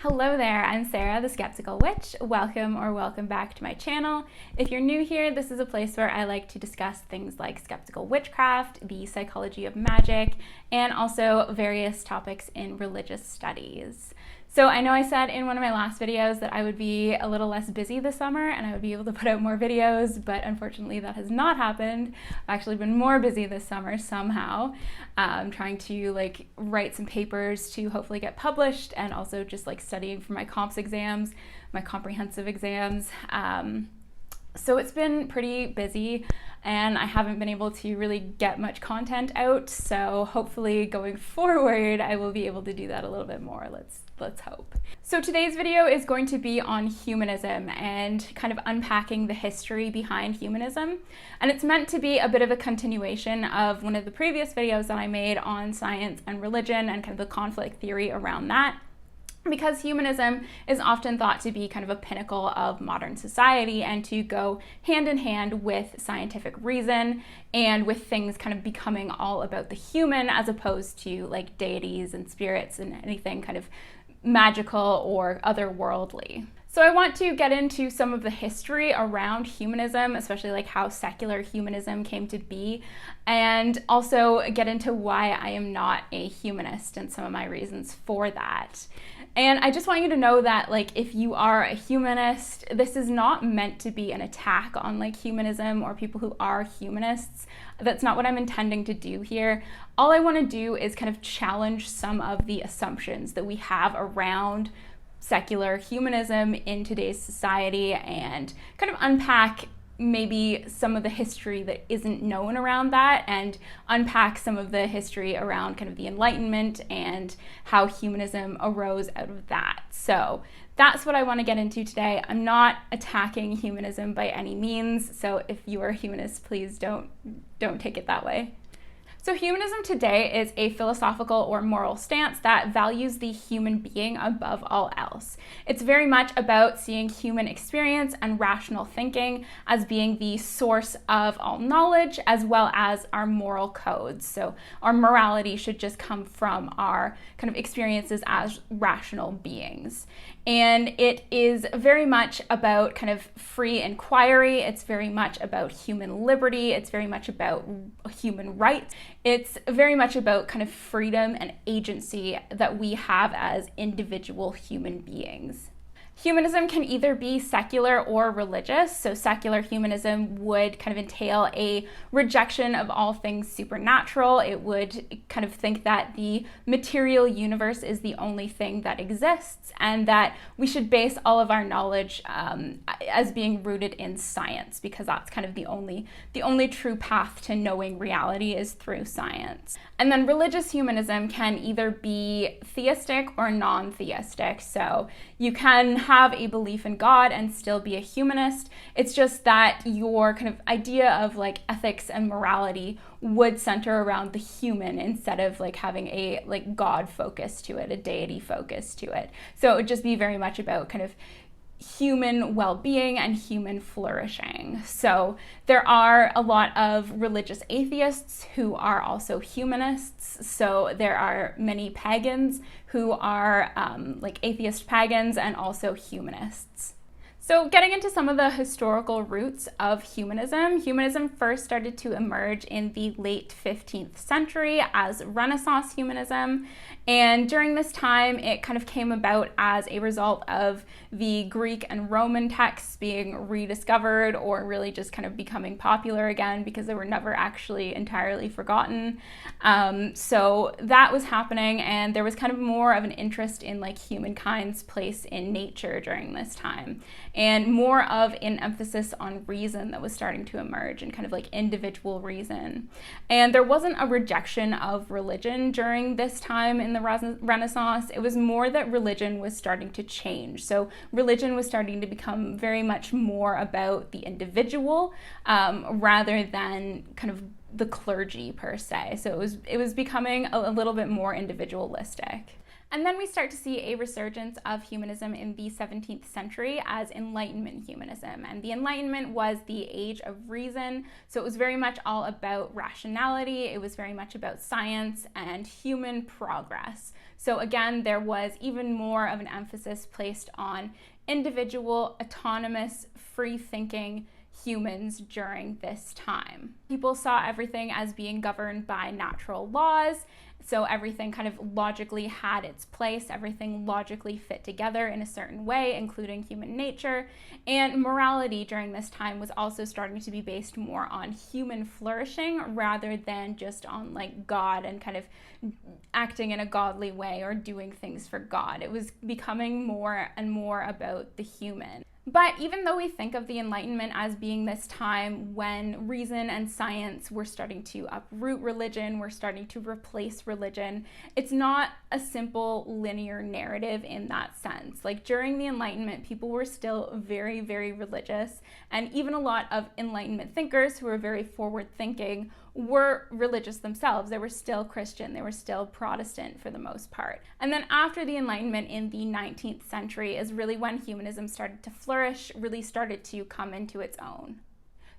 Hello there, I'm Sarah, the Skeptical Witch. Welcome back to my channel. If you're new here, this is a place where I like to discuss things like skeptical witchcraft, the psychology of magic, and also various topics in religious studies. So I know I said in one of my last videos that I would be a little less busy this summer and I would be able to put out more videos, but unfortunately that has not happened. I've actually been more busy this summer somehow. I'm trying to write some papers to hopefully get published, and also just studying for my comps exams, my comprehensive exams. So it's been pretty busy and I haven't been able to really get much content out. So hopefully going forward, I will be able to do that a little bit more. Let's hope. So today's video is going to be on humanism and kind of unpacking the history behind humanism. And it's meant to be a bit of a continuation of one of the previous videos that I made on science and religion and kind of the conflict theory around that, because humanism is often thought to be kind of a pinnacle of modern society and to go hand in hand with scientific reason and with things kind of becoming all about the human as opposed to deities and spirits and anything kind of magical or otherworldly. So I want to get into some of the history around humanism, especially how secular humanism came to be, and also get into why I am not a humanist and some of my reasons for that. And I just want you to know that if you are a humanist, this is not meant to be an attack on humanism or people who are humanists. That's not what I'm intending to do here. All I want to do is kind of challenge some of the assumptions that we have around secular humanism in today's society and kind of unpack maybe some of the history that isn't known around that, and unpack some of the history around kind of the Enlightenment and how humanism arose out of that. So that's what I want to get into today. I'm not attacking humanism by any means, so if you are a humanist, please don't take it that way. So humanism today is a philosophical or moral stance that values the human being above all else. It's very much about seeing human experience and rational thinking as being the source of all knowledge, as well as our moral codes. So our morality should just come from our kind of experiences as rational beings. And it is very much about kind of free inquiry. It's very much about human liberty. It's very much about human rights. It's very much about kind of freedom and agency that we have as individual human beings. Humanism can either be secular or religious. So secular humanism would kind of entail a rejection of all things supernatural. It would kind of think that the material universe is the only thing that exists, and that we should base all of our knowledge as being rooted in science, because that's kind of the only true path to knowing reality is through science. And then religious humanism can either be theistic or non-theistic. So you can have a belief in God and still be a humanist. It's just that your kind of idea of ethics and morality would center around the human instead of having a God focus to it, a deity focus to it. So it would just be very much about kind of human well-being and human flourishing. So there are a lot of religious atheists who are also humanists. So there are many pagans who are atheist pagans and also humanists. So getting into some of the historical roots of humanism, humanism first started to emerge in the late 15th century as Renaissance humanism. And during this time, it kind of came about as a result of the Greek and Roman texts being rediscovered, or really just kind of becoming popular again because they were never actually entirely forgotten. So that was happening, and there was kind of more of an interest in humankind's place in nature during this time, and more of an emphasis on reason that was starting to emerge, and kind of individual reason. And there wasn't a rejection of religion during this time in the Renaissance. It was more that religion was starting to change. So religion was starting to become very much more about the individual rather than kind of the clergy per se. So it was becoming a little bit more individualistic. And then we start to see a resurgence of humanism in the 17th century as Enlightenment humanism. And the Enlightenment was the age of reason, so it was very much all about rationality, it was very much about science and human progress. So again, there was even more of an emphasis placed on individual, autonomous, free-thinking humans during this time. People saw everything as being governed by natural laws, so everything kind of logically had its place, everything logically fit together in a certain way, including human nature. And morality during this time was also starting to be based more on human flourishing rather than just on like God and kind of acting in a godly way or doing things for God. It was becoming more and more about the human. But even though we think of the Enlightenment as being this time when reason and science were starting to uproot religion, were starting to replace religion, it's not a simple linear narrative in that sense. Like during the Enlightenment, people were still very, very religious, and even a lot of Enlightenment thinkers who were very forward-thinking were religious themselves. They were still Christian, they were still Protestant for the most part. And then after the Enlightenment in the 19th century is really when humanism started to flourish, really started to come into its own.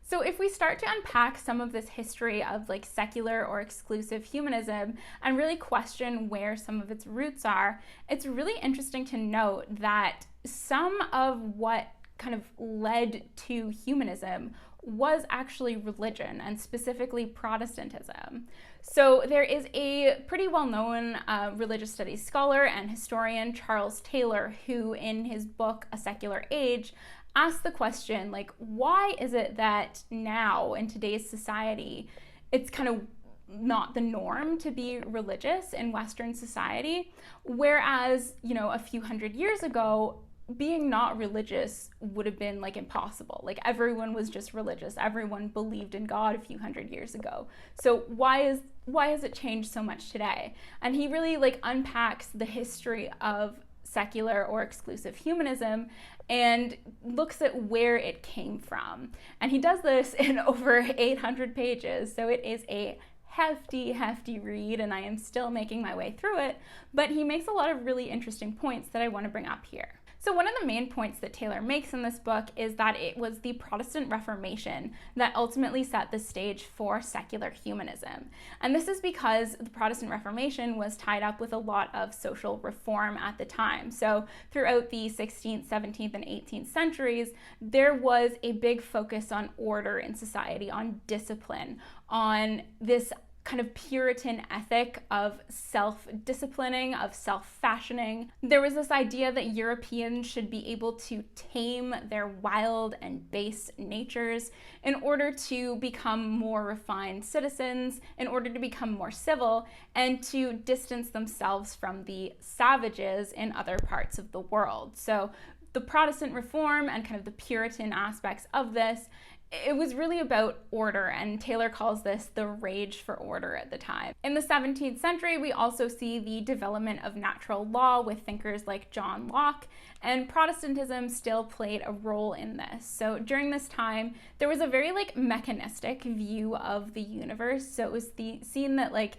So if we start to unpack some of this history of like secular or exclusive humanism and really question where some of its roots are, it's really interesting to note that some of what kind of led to humanism was actually religion, and specifically Protestantism. So there is a pretty well-known religious studies scholar and historian, Charles Taylor, who in his book, A Secular Age, asked the question, like, why is it that now in today's society, it's kind of not the norm to be religious in Western society, whereas, you know, a few hundred years ago, being not religious would have been like impossible. Like everyone was just religious. Everyone believed in God a few hundred years ago. So why has it changed so much today? And he really like unpacks the history of secular or exclusive humanism and looks at where it came from. And he does this in over 800 pages. So it is a hefty read, and I am still making my way through it, but he makes a lot of really interesting points that I want to bring up here. So one of the main points that Taylor makes in this book is that it was the Protestant Reformation that ultimately set the stage for secular humanism. And this is because the Protestant Reformation was tied up with a lot of social reform at the time. So throughout the 16th, 17th, and 18th centuries, there was a big focus on order in society, on discipline, on this kind of Puritan ethic of self-disciplining, of self-fashioning. There was this idea that Europeans should be able to tame their wild and base natures in order to become more refined citizens, in order to become more civil, and to distance themselves from the savages in other parts of the world. So the Protestant reform and kind of the Puritan aspects of this, it was really about order, and Taylor calls this the rage for order at the time. In the 17th century, we also see the development of natural law with thinkers like John Locke, and Protestantism still played a role in this. So during this time, there was a very like mechanistic view of the universe. So it was seen that like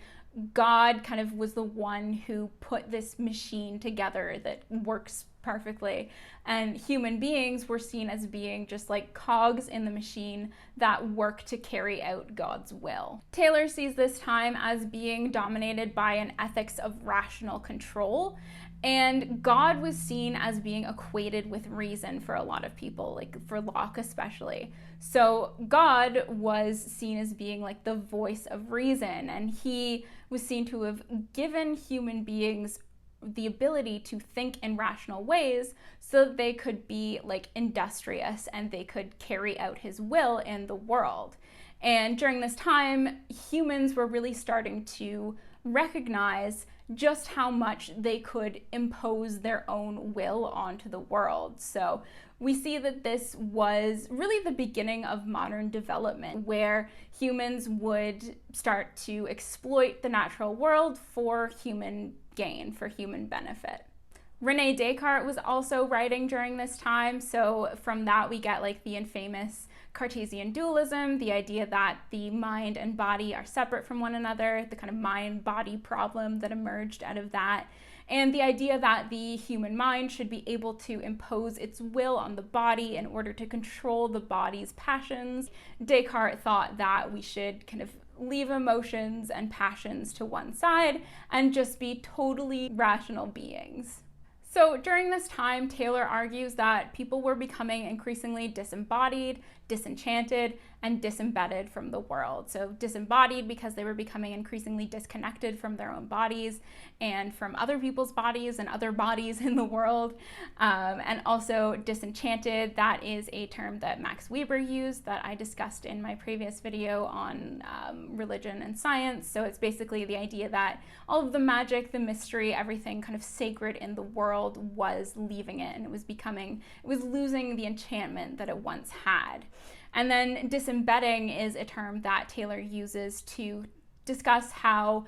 God kind of was the one who put this machine together that works perfectly, and human beings were seen as being just like cogs in the machine that work to carry out God's will. Taylor sees this time as being dominated by an ethics of rational control, and God was seen as being equated with reason for a lot of people, like for Locke especially. So God was seen as being like the voice of reason, and he was seen to have given human beings the ability to think in rational ways so that they could be like industrious and they could carry out his will in the world. And during this time, humans were really starting to recognize just how much they could impose their own will onto the world. So we see that this was really the beginning of modern development, where humans would start to exploit the natural world for human gain, for human benefit. René Descartes was also writing during this time, so from that we get like the infamous Cartesian dualism, the idea that the mind and body are separate from one another, the kind of mind-body problem that emerged out of that. and the idea that the human mind should be able to impose its will on the body in order to control the body's passions. Descartes thought that we should kind of leave emotions and passions to one side and just be totally rational beings. So during this time, Taylor argues that people were becoming increasingly disembodied, disenchanted, and disembedded from the world. So disembodied because they were becoming increasingly disconnected from their own bodies and from other people's bodies and other bodies in the world. And also disenchanted, that is a term that Max Weber used that I discussed in my previous video on religion and science. So it's basically the idea that all of the magic, the mystery, everything kind of sacred in the world was leaving it, and it was losing the enchantment that it once had. And then disembedding is a term that Taylor uses to discuss how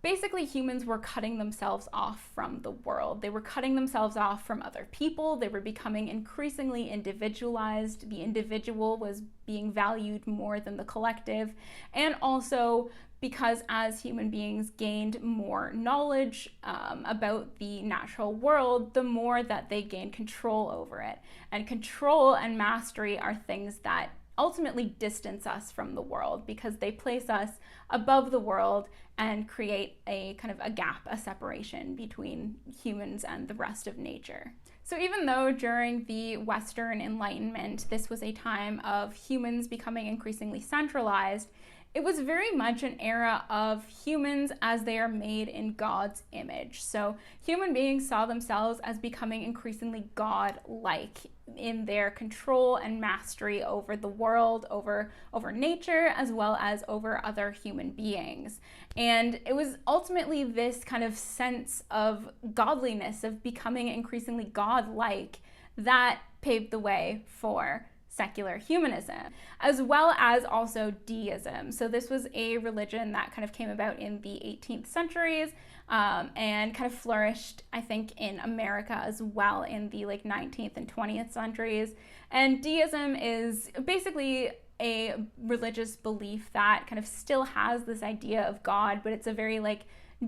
basically humans were cutting themselves off from the world. They were cutting themselves off from other people. They were becoming increasingly individualized. The individual was being valued more than the collective. And also because as human beings gained more knowledge about the natural world, the more that they gained control over it. And control and mastery are things that ultimately distance us from the world because they place us above the world and create a kind of a gap, a separation between humans and the rest of nature. So even though during the Western Enlightenment, this was a time of humans becoming increasingly centralized, it was very much an era of humans as they are made in God's image. So human beings saw themselves as becoming increasingly God-like in their control and mastery over the world, over nature, as well as over other human beings. And it was ultimately this kind of sense of godliness, of becoming increasingly God-like, that paved the way for secular humanism, as well as also deism. So this was a religion that kind of came about in the 18th centuries and kind of flourished, I think, in America as well in the 19th and 20th centuries. And deism is basically a religious belief that kind of still has this idea of God, but it's a very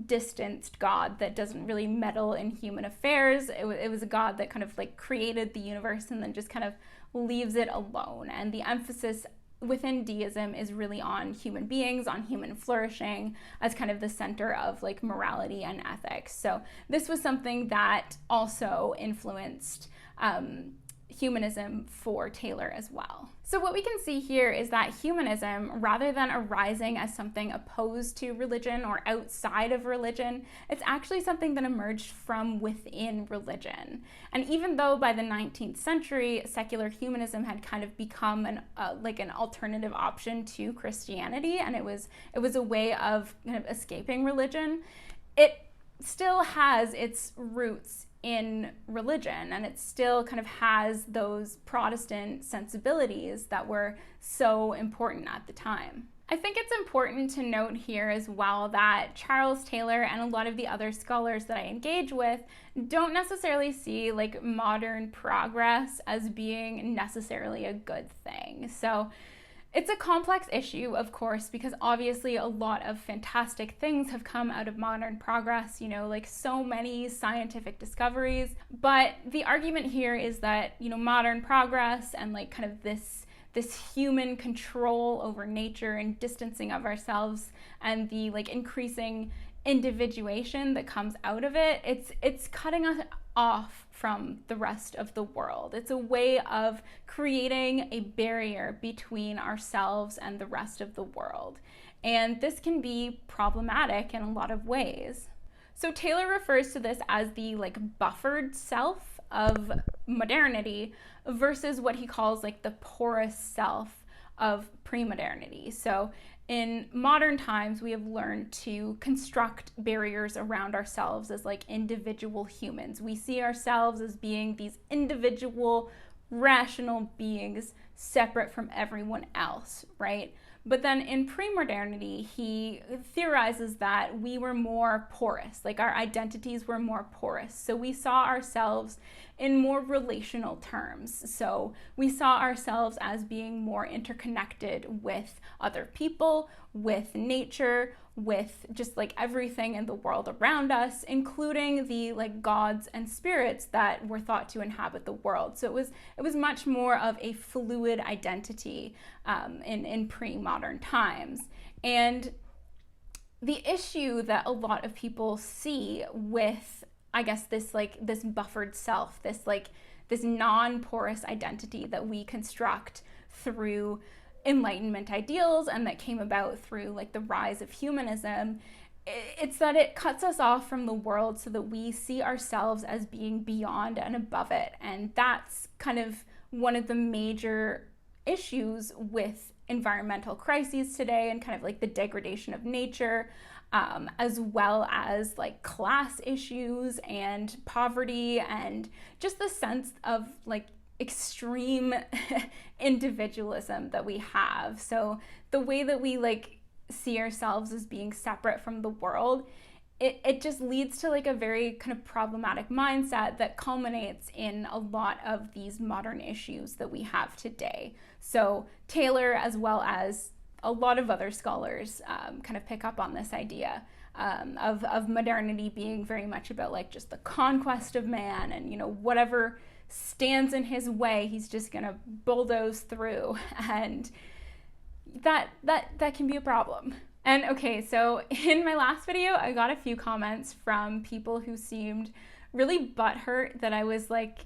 distanced God that doesn't really meddle in human affairs. It was a God that kind of created the universe and then just kind of leaves it alone. And the emphasis within deism is really on human beings, on human flourishing as kind of the center of morality and ethics. So this was something that also influenced humanism for Taylor as well. So what we can see here is that humanism, rather than arising as something opposed to religion or outside of religion, it's actually something that emerged from within religion. And even though by the 19th century, secular humanism had kind of become an alternative option to Christianity, and it was a way of kind of escaping religion, it still has its roots in religion, and it still kind of has those Protestant sensibilities that were so important at the time. I think it's important to note here as well that Charles Taylor and a lot of the other scholars that I engage with don't necessarily see modern progress as being necessarily a good thing. So it's a complex issue, of course, because obviously a lot of fantastic things have come out of modern progress, so many scientific discoveries. But the argument here is that, modern progress and kind of this human control over nature and distancing of ourselves and the increasing individuation that comes out of it, it's cutting us off from the rest of the world. It's a way of creating a barrier between ourselves and the rest of the world. And this can be problematic in a lot of ways. So Taylor refers to this as the buffered self of modernity versus what he calls the porous self of pre-modernity. So in modern times, we have learned to construct barriers around ourselves as individual humans. We see ourselves as being these individual, rational beings separate from everyone else, right? But then in pre-modernity, he theorizes that we were more porous, our identities were more porous. So we saw ourselves in more relational terms. So we saw ourselves as being more interconnected with other people, with nature, with just like everything in the world around us, including the like gods and spirits that were thought to inhabit the world. So it was much more of a fluid identity in pre-modern times. And the issue that a lot of people see with, I guess, this buffered self, this non-porous identity that we construct through Enlightenment ideals and that came about through like the rise of humanism, it's that it cuts us off from the world so that we see ourselves as being beyond and above it. And that's kind of one of the major issues with environmental crises today, and kind of like the degradation of nature, as well as like class issues and poverty, and just the sense of like extreme individualism that we have. So the way that we like see ourselves as being separate from the world, it just leads to like a very kind of problematic mindset that culminates in a lot of these modern issues that we have today. So Taylor, as well as a lot of other scholars, kind of pick up on this idea of modernity being very much about like just the conquest of man, and you know, whatever stands in his way, he's just gonna bulldoze through, and that can be a problem. And okay, so in my last video, I got a few comments from people who seemed really butthurt that I was like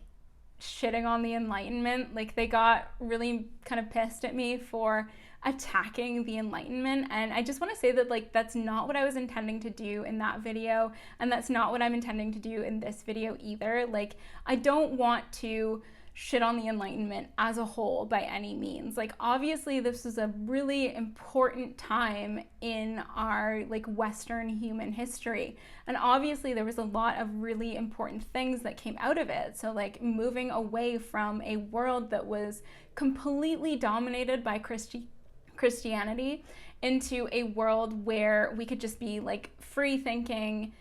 shitting on the Enlightenment. Like they got really kind of pissed at me for attacking the Enlightenment, and I just want to say that like that's not what I was intending to do in that video, and that's not what I'm intending to do in this video either. Like I don't want to shit on the Enlightenment as a whole by any means. Like obviously this was a really important time in our like Western human history, and obviously there was a lot of really important things that came out of it. So like moving away from a world that was completely dominated by Christianity into a world where we could just be like free thinking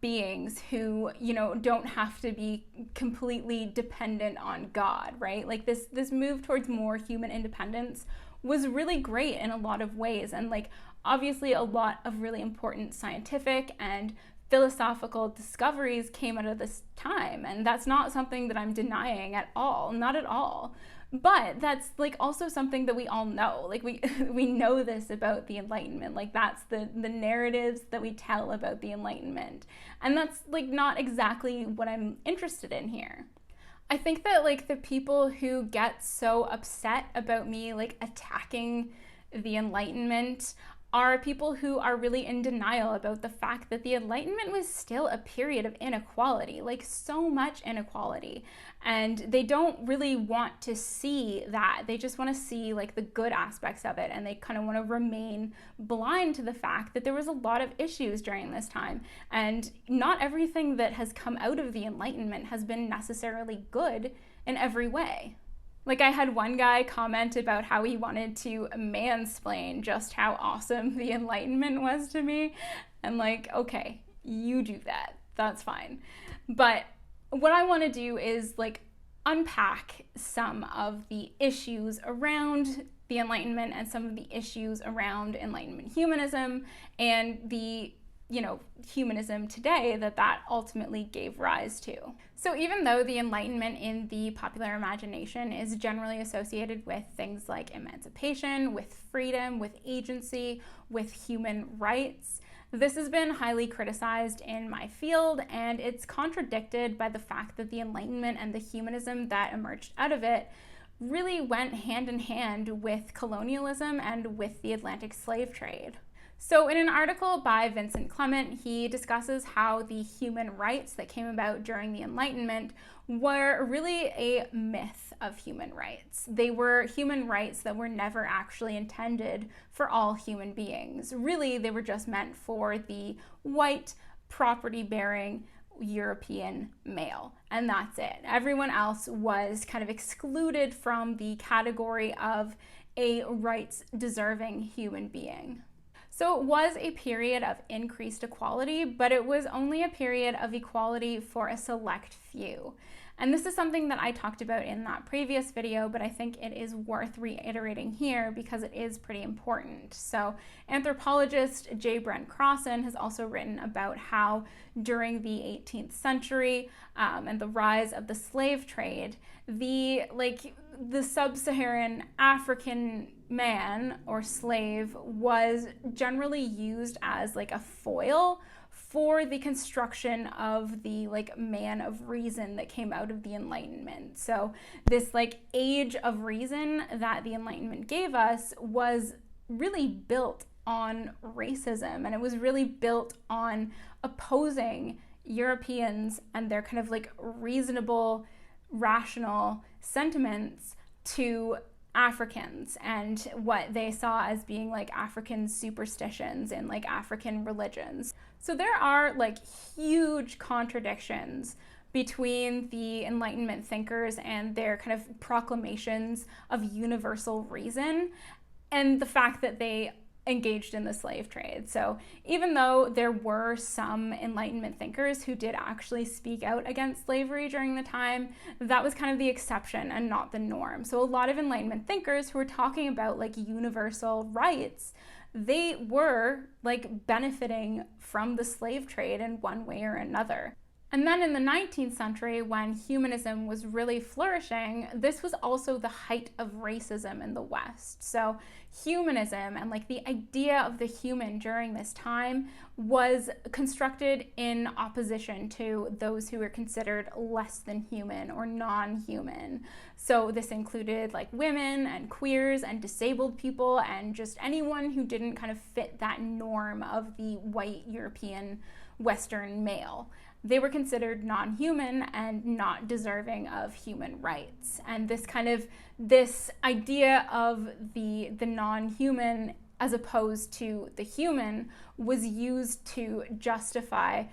beings who, you know, don't have to be completely dependent on God, right? Like this move towards more human independence was really great in a lot of ways, and like obviously a lot of really important scientific and philosophical discoveries came out of this time, and that's not something that I'm denying at all, not at all. But that's like also something that we all know. Like we know this about the Enlightenment. Like that's the narratives that we tell about the Enlightenment. And that's like not exactly what I'm interested in here. I think that like the people who get so upset about me like attacking the Enlightenment are people who are really in denial about the fact that the Enlightenment was still a period of inequality, like so much inequality. And they don't really want to see that. They just want to see like the good aspects of it, and they kind of want to remain blind to the fact that there was a lot of issues during this time. And not everything that has come out of the Enlightenment has been necessarily good in every way. Like I had one guy comment about how he wanted to mansplain just how awesome the Enlightenment was to me. And like, okay, you do that. That's fine. But what I want to do is like unpack some of the issues around the Enlightenment and some of the issues around Enlightenment humanism and the, you know, humanism today that ultimately gave rise to. So even though the Enlightenment in the popular imagination is generally associated with things like emancipation, with freedom, with agency, with human rights, this has been highly criticized in my field, and it's contradicted by the fact that the Enlightenment and the humanism that emerged out of it really went hand in hand with colonialism and with the Atlantic slave trade. So in an article by Vincent Clement, he discusses how the human rights that came about during the Enlightenment were really a myth of human rights. They were human rights that were never actually intended for all human beings. Really, they were just meant for the white, property-bearing European male, and that's it. Everyone else was kind of excluded from the category of a rights-deserving human being. So it was a period of increased equality, but it was only a period of equality for a select worldview. And this is something that I talked about in that previous video, but I think it is worth reiterating here because it is pretty important. So anthropologist J. Brent Crossan has also written about how during the 18th century and the rise of the slave trade, the sub-Saharan African man or slave was generally used as like a foil for the construction of the man of reason that came out of the Enlightenment. So this age of reason that the Enlightenment gave us was really built on racism, and it was really built on opposing Europeans and their kind of reasonable, rational sentiments to Africans and what they saw as being African superstitions and African religions. So there are huge contradictions between the Enlightenment thinkers and their kind of proclamations of universal reason and the fact that they engaged in the slave trade. So even though there were some Enlightenment thinkers who did actually speak out against slavery during the time, that was kind of the exception and not the norm. So a lot of Enlightenment thinkers who were talking about universal rights, they were benefiting from the slave trade in one way or another. And then in the 19th century, when humanism was really flourishing, this was also the height of racism in the West. So humanism and the idea of the human during this time was constructed in opposition to those who were considered less than human or non-human. So this included women and queers and disabled people and just anyone who didn't kind of fit that norm of the white European Western male. They were considered non-human and not deserving of human rights. And this idea of the non-human as opposed to the human was used to justify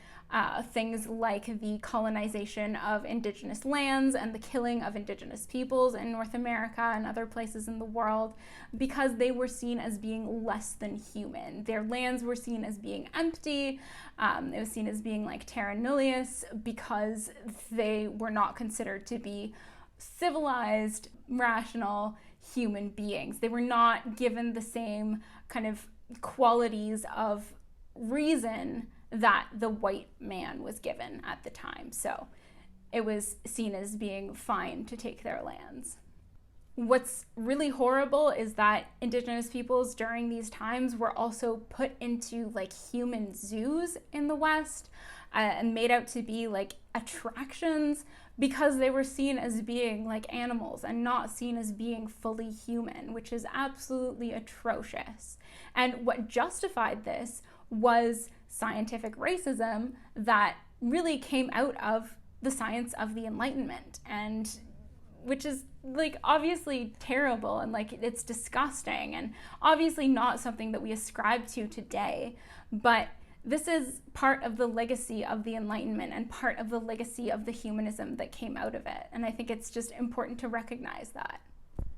things like the colonization of indigenous lands and the killing of indigenous peoples in North America and other places in the world, because they were seen as being less than human. Their lands were seen as being empty. It was seen as being terra nullius because they were not considered to be civilized, rational human beings. They were not given the same kind of qualities of reason that the white man was given at the time. So it was seen as being fine to take their lands. What's really horrible is that indigenous peoples during these times were also put into human zoos in the West and made out to be attractions because they were seen as being animals and not seen as being fully human, which is absolutely atrocious. And what justified this was scientific racism that really came out of the science of the Enlightenment, and which is obviously terrible and it's disgusting and obviously not something that we ascribe to today. But this is part of the legacy of the Enlightenment and part of the legacy of the humanism that came out of it. And I think it's just important to recognize that.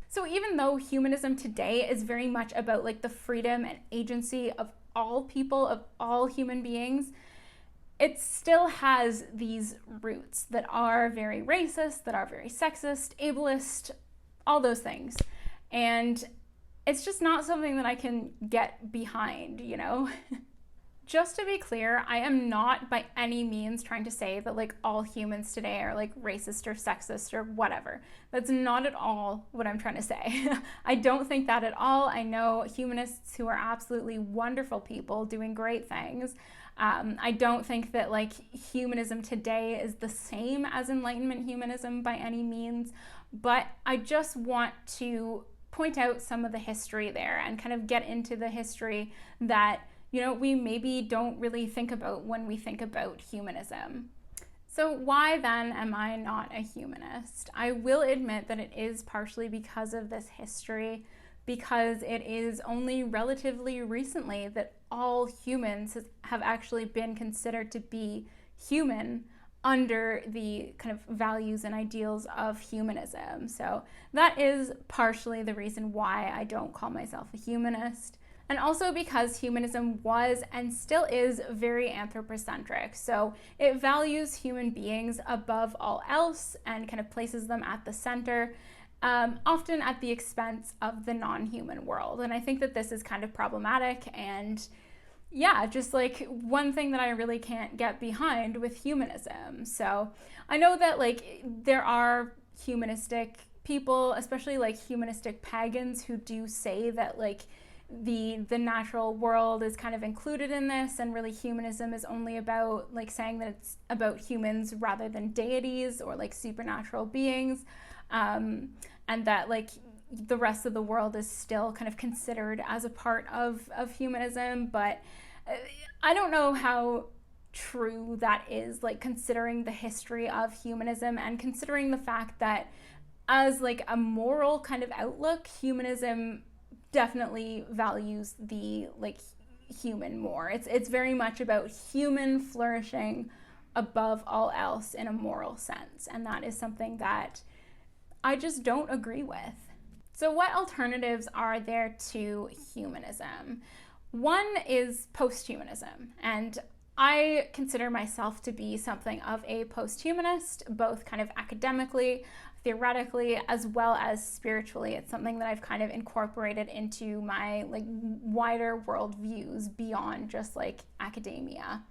So even though humanism today is very much about the freedom and agency of all people, of all human beings, it still has these roots that are very racist, that are very sexist, ableist, all those things. And it's just not something that I can get behind, Just to be clear, I am not by any means trying to say that all humans today are racist or sexist or whatever. That's not at all what I'm trying to say. I don't think that at all. I know humanists who are absolutely wonderful people doing great things. I don't think that humanism today is the same as Enlightenment humanism by any means, but I just want to point out some of the history there and kind of get into the history that we maybe don't really think about when we think about humanism. So why then am I not a humanist? I will admit that it is partially because of this history, because it is only relatively recently that all humans have actually been considered to be human under the kind of values and ideals of humanism. So that is partially the reason why I don't call myself a humanist. And also because humanism was and still is very anthropocentric. So it values human beings above all else and kind of places them at the center, often at the expense of the non-human world. And I think that this is kind of problematic, and yeah, just like one thing that I really can't get behind with humanism. So I know that like there are humanistic people, especially like humanistic pagans, who do say that like the natural world is kind of included in this, and really humanism is only about like saying that it's about humans rather than deities or like supernatural beings, and that like the rest of the world is still kind of considered as a part of humanism. But I don't know how true that is, like considering the history of humanism and considering the fact that as like a moral kind of outlook, humanism definitely values the like human more. It's very much about human flourishing above all else in a moral sense, and that is something that I just don't agree with. So what alternatives are there to humanism? One is posthumanism, and I consider myself to be something of a post-humanist, both kind of academically, theoretically, as well as spiritually. It's something that I've kind of incorporated into my like wider worldviews beyond just like academia.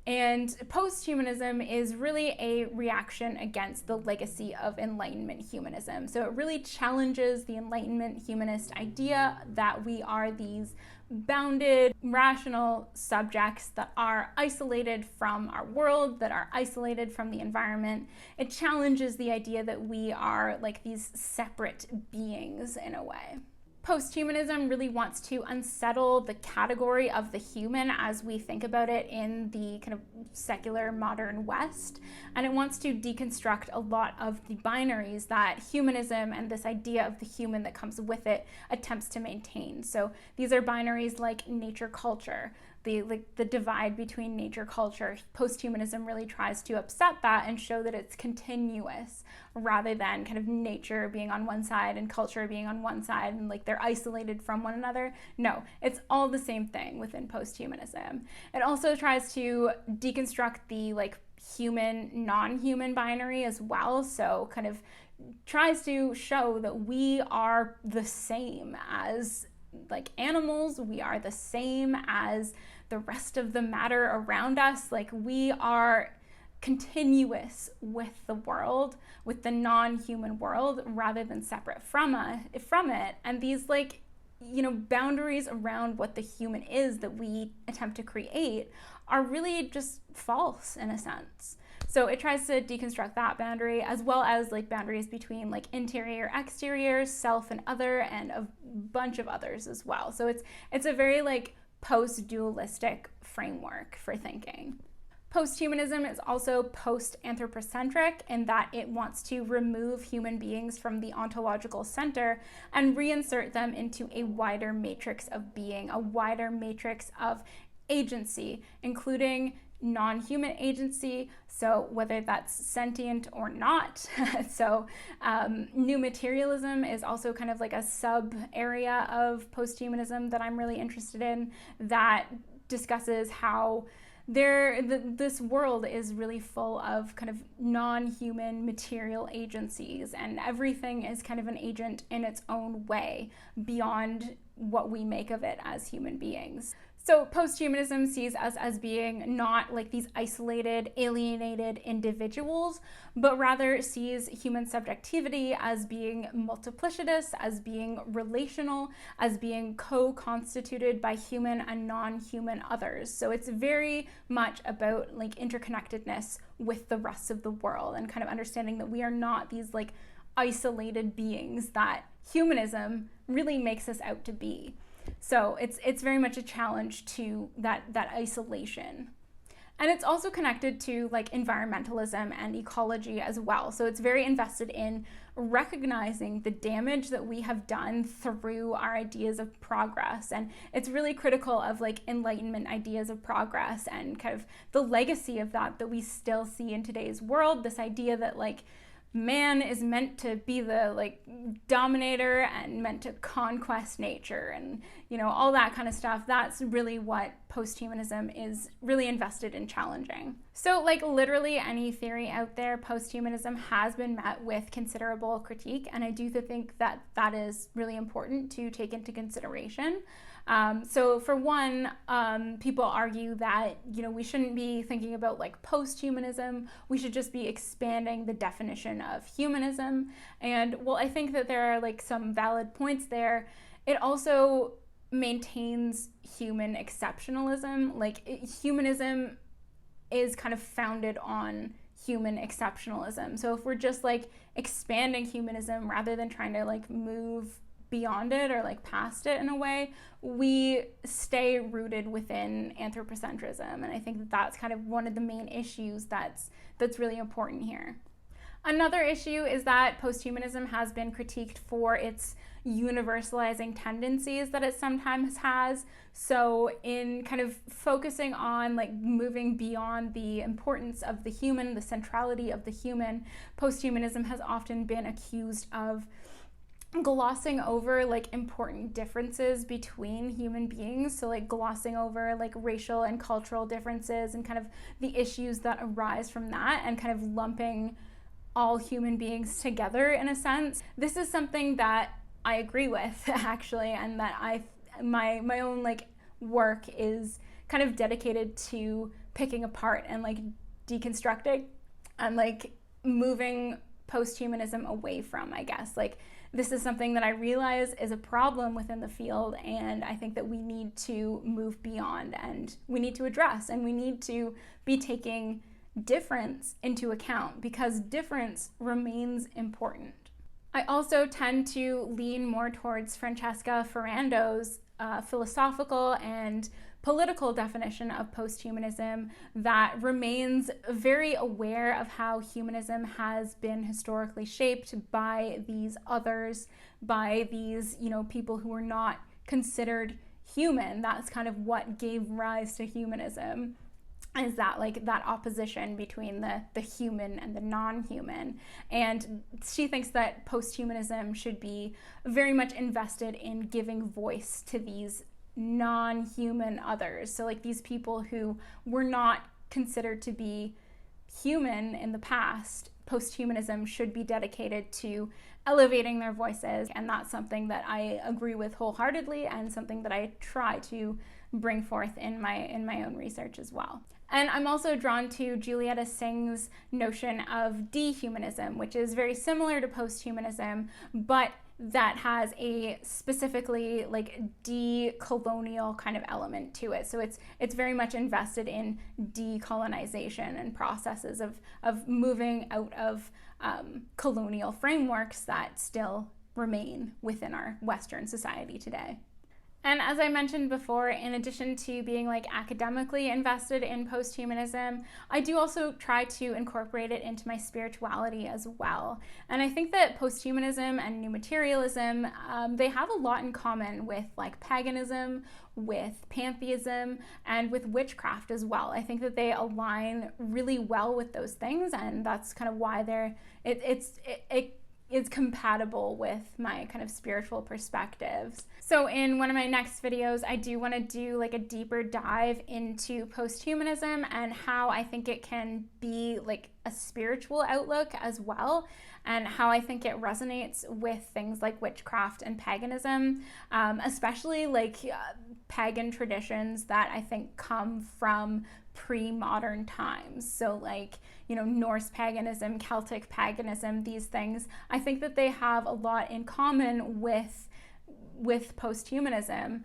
And post-humanism is really a reaction against the legacy of Enlightenment humanism. So it really challenges the Enlightenment humanist idea that we are these bounded, rational subjects that are isolated from our world, that are isolated from the environment. It challenges the idea that we are like these separate beings in a way. Posthumanism really wants to unsettle the category of the human as we think about it in the kind of secular modern West, and it wants to deconstruct a lot of the binaries that humanism and this idea of the human that comes with it attempts to maintain. So these are binaries like nature culture, the divide between nature culture. Posthumanism really tries to upset that and show that it's continuous rather than kind of nature being on one side and culture being on one side and like they're isolated from one another. No, it's all the same thing within posthumanism. It also tries to deconstruct the like human, non-human binary as well. So kind of tries to show that we are the same as like animals, we are the same as the rest of the matter around us. Like we are continuous with the world, with the non-human world, rather than separate from it. And these like, you know, boundaries around what the human is that we attempt to create are really just false in a sense. So it tries to deconstruct that boundary, as well as like boundaries between like interior, exterior, self and other, and a bunch of others as well. So it's a very like post-dualistic framework for thinking. Posthumanism is also post-anthropocentric in that it wants to remove human beings from the ontological center and reinsert them into a wider matrix of being, a wider matrix of agency, including non-human agency, so whether that's sentient or not. So new materialism is also kind of like a sub area of posthumanism that I'm really interested in, that discusses how this world is really full of kind of non-human material agencies, and everything is kind of an agent in its own way beyond what we make of it as human beings. So posthumanism sees us as being not like these isolated, alienated individuals, but rather sees human subjectivity as being multiplicitous, as being relational, as being co-constituted by human and non-human others. So it's very much about like interconnectedness with the rest of the world, and kind of understanding that we are not these like isolated beings that humanism really makes us out to be. So it's very much a challenge to that isolation. And it's also connected to like environmentalism and ecology as well. So it's very invested in recognizing the damage that we have done through our ideas of progress. And it's really critical of like Enlightenment ideas of progress and kind of the legacy of that we still see in today's world. This idea that like man is meant to be the like dominator and meant to conquest nature and, you know, all that kind of stuff. That's really what post-humanism is really invested in challenging. So like literally any theory out there, post-humanism has been met with considerable critique, and I do think that that is really important to take into consideration. So for one, people argue that, you know, we shouldn't be thinking about like post-humanism. We should just be expanding the definition of humanism. And well, I think that there are like some valid points there. It also maintains human exceptionalism. Like humanism is kind of founded on human exceptionalism. So if we're just like expanding humanism rather than trying to like move beyond it or like past it in a way, we stay rooted within anthropocentrism. And I think that that's kind of one of the main issues that's really important here. Another issue is that posthumanism has been critiqued for its universalizing tendencies that it sometimes has. So in kind of focusing on like moving beyond the importance of the human, the centrality of the human, posthumanism has often been accused of glossing over like important differences between human beings. So like glossing over like racial and cultural differences and kind of the issues that arise from that, and kind of lumping all human beings together in a sense. This is something that I agree with actually, and that my own like work is kind of dedicated to picking apart and like deconstructing and like moving post-humanism away from, I guess. Like this is something that I realize is a problem within the field, and I think that we need to move beyond, and we need to address, and we need to be taking difference into account, because difference remains important. I also tend to lean more towards Francesca Ferrando's philosophical and political definition of post-humanism that remains very aware of how humanism has been historically shaped by these others, by these, you know, people who were not considered human. That's kind of what gave rise to humanism, is that like that opposition between the human and the non-human. And she thinks that post-humanism should be very much invested in giving voice to these non-human others. So like these people who were not considered to be human in the past, post-humanism should be dedicated to elevating their voices. And that's something that I agree with wholeheartedly, and something that I try to bring forth in my own research as well. And I'm also drawn to Julieta Singh's notion of dehumanism, which is very similar to post-humanism, but that has a specifically like decolonial kind of element to it. So it's very much invested in decolonization and processes of moving out of colonial frameworks that still remain within our Western society today. And as I mentioned before, in addition to being like academically invested in post-humanism, I do also try to incorporate it into my spirituality as well. And I think that post-humanism and new materialism, they have a lot in common with like paganism, with pantheism, and with witchcraft as well. I think that they align really well with those things, and that's kind of why it's compatible with my kind of spiritual perspectives. So in one of my next videos, I do want to do like a deeper dive into post-humanism and how I think it can be like a spiritual outlook as well, and how I think it resonates with things like witchcraft and paganism, especially like pagan traditions that I think come from pre-modern times. So like, you know, Norse paganism, Celtic paganism, these things, I think that they have a lot in common with post-humanism,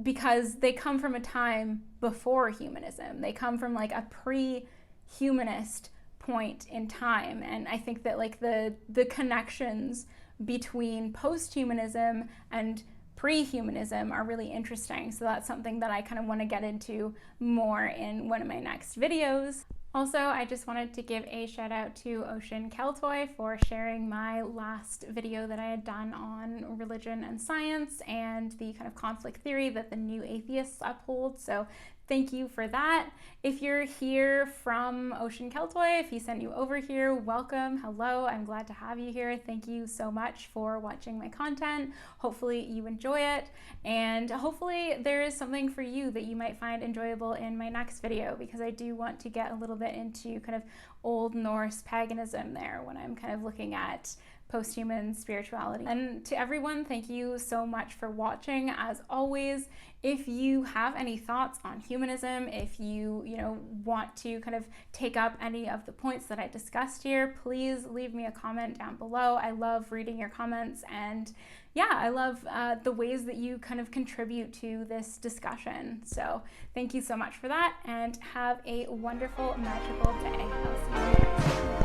because they come from a time before humanism. They come from like a pre-humanist point in time. And I think that like the connections between post-humanism and pre-humanism are really interesting. So that's something that I kind of want to get into more in one of my next videos. Also, I just wanted to give a shout out to Ocean Keltoy for sharing my last video that I had done on religion and science and the kind of conflict theory that the new atheists uphold. So thank you for that. If you're here from Ocean Keltoy, if he sent you over here, welcome. Hello, I'm glad to have you here. Thank you so much for watching my content. Hopefully you enjoy it, and hopefully there is something for you that you might find enjoyable in my next video, because I do want to get a little bit into kind of Old Norse paganism there when I'm kind of looking at post-human spirituality. And to everyone, thank you so much for watching. As always, if you have any thoughts on humanism, if you want to kind of take up any of the points that I discussed here, please leave me a comment down below. I love reading your comments, and yeah, I love the ways that you kind of contribute to this discussion. So thank you so much for that, and have a wonderful, magical day. I'll see you next time.